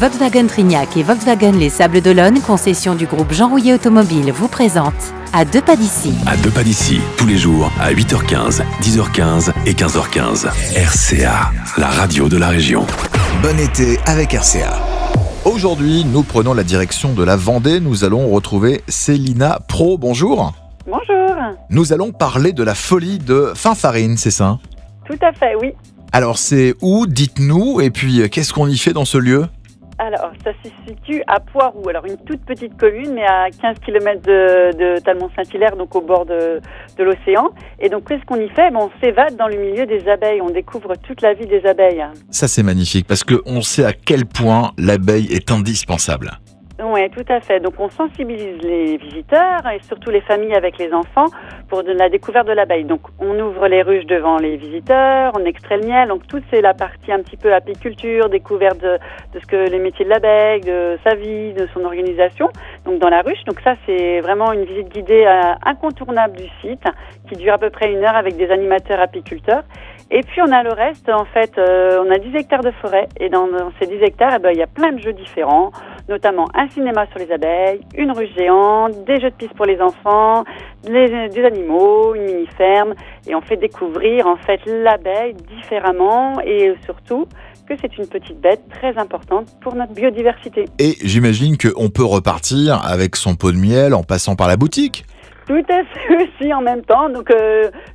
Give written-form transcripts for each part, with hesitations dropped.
Volkswagen Trignac et Volkswagen Les Sables d'Olonne, concession du groupe Jean Rouillet Automobile, vous présente À deux pas d'ici. À deux pas d'ici, tous les jours à 8h15, 10h15 et 15h15. RCA, la radio de la région. Bon été avec RCA. Aujourd'hui, nous prenons la direction de la Vendée. Nous allons retrouver Célina Pro. Bonjour. Bonjour. Nous allons parler de la folie de Finfarine, c'est ça ? Tout à fait, oui. Alors, c'est où ? Dites-nous. Et puis, qu'est-ce qu'on y fait dans ce lieu ? Alors, ça se situe à Poiroux. Alors, une toute petite commune, mais à 15 km de Talmont-Saint-Hilaire, donc au bord de l'océan. Et donc, qu'est-ce qu'on y fait ? On s'évade dans le milieu des abeilles. On découvre toute la vie des abeilles. Ça, c'est magnifique, parce qu'on sait à quel point l'abeille est indispensable. Oui, tout à fait. Donc, on sensibilise les visiteurs et surtout les familles avec les enfants pour la découverte de l'abeille. Donc, on ouvre les ruches devant les visiteurs, on extrait le miel. Donc, tout c'est la partie un petit peu apiculture, découverte de ce que les métiers de l'abeille, de sa vie, de son organisation. Donc, dans la ruche. Donc, ça, c'est vraiment une visite guidée incontournable du site qui dure à peu près 1 heure avec des animateurs apiculteurs. Et puis, on a le reste. En fait, on a 10 hectares de forêt. Et dans ces 10 hectares, il y a plein de jeux différents, notamment un cinéma sur les abeilles, une ruche géante, des jeux de piste pour les enfants, des animaux, une mini-ferme. Et on fait découvrir, en fait, l'abeille différemment et surtout que c'est une petite bête très importante pour notre biodiversité. Et j'imagine qu'on peut repartir avec son pot de miel en passant par la boutique. Tout à fait aussi en même temps, donc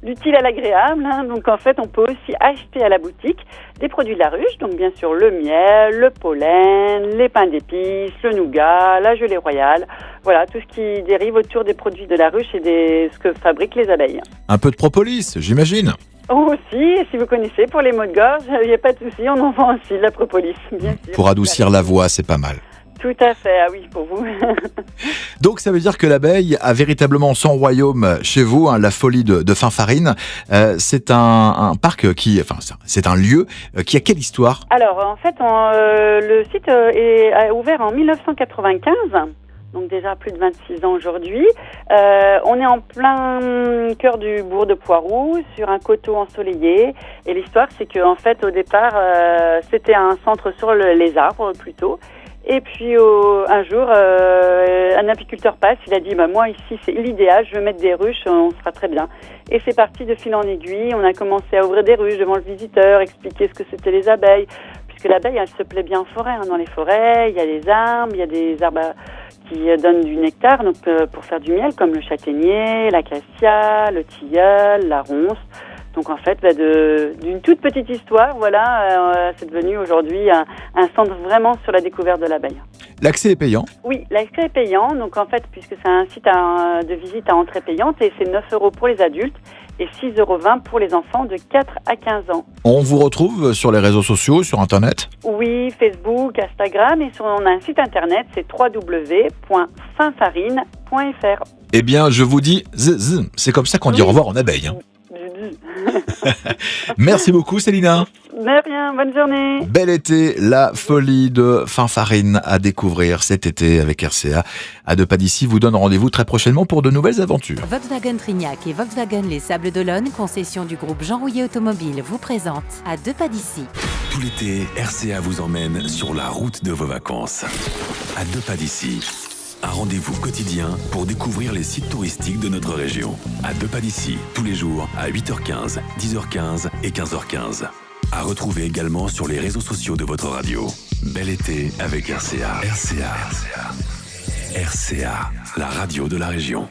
l'utile à l'agréable. Donc en fait, on peut aussi acheter à la boutique des produits de la ruche, donc bien sûr le miel, le pollen, les pains d'épices, le nougat, la gelée royale. Voilà, tout ce qui dérive autour des produits de la ruche et de ce que fabriquent les abeilles. Un peu de propolis, j'imagine. Aussi, si vous connaissez pour les maux de gorge, il n'y a pas de souci, on en vend aussi de la propolis, bien sûr. Pour adoucir la voix, c'est pas mal. Tout à fait, ah oui, pour vous. Donc ça veut dire que l'abeille a véritablement son royaume chez vous, la folie de Finfarine. C'est un parc c'est un lieu qui a quelle histoire ? Alors en fait, le site a ouvert en 1995. Donc déjà plus de 26 ans aujourd'hui. On est en plein cœur du bourg de Poiroux, sur un coteau ensoleillé. Et l'histoire, c'est qu'en fait, au départ, c'était un centre sur les arbres plutôt. Et puis un jour, un apiculteur passe, il a dit moi ici c'est l'idéal, je veux mettre des ruches, on sera très bien. Et c'est parti de fil en aiguille, on a commencé à ouvrir des ruches devant le visiteur, expliquer ce que c'était les abeilles, puisque l'abeille elle se plaît bien en forêt, dans les forêts, il y a des arbres qui donnent du nectar donc pour faire du miel, comme le châtaignier, l'acacia, le tilleul, la ronce. Donc en fait, d'une toute petite histoire, c'est devenu aujourd'hui un centre vraiment sur la découverte de l'abeille. L'accès est payant ? Oui, l'accès est payant. Donc en fait, puisque c'est un site de visite à entrée payante, et c'est 9 € pour les adultes et 6,20 € pour les enfants de 4 à 15 ans. On vous retrouve sur les réseaux sociaux, sur Internet ? Oui, Facebook, Instagram, et on a un site Internet, c'est www.finfarine.fr. Eh bien, je vous dis, c'est comme ça qu'on dit au revoir en abeille. Merci beaucoup Célina. De rien, bonne journée. Bel été, la folie de Finfarine à découvrir cet été avec RCA. À deux pas d'ici vous donne rendez-vous très prochainement pour de nouvelles aventures. Volkswagen Trignac et Volkswagen Les Sables d'Olonne, concession du groupe Jean Rouillet Automobile, vous présente À deux pas d'ici. Tout l'été, RCA vous emmène sur la route de vos vacances. À deux pas d'ici. Un rendez-vous quotidien pour découvrir les sites touristiques de notre région. À deux pas d'ici, tous les jours à 8h15, 10h15 et 15h15. À retrouver également sur les réseaux sociaux de votre radio. Bel été avec RCA. RCA, la radio de la région.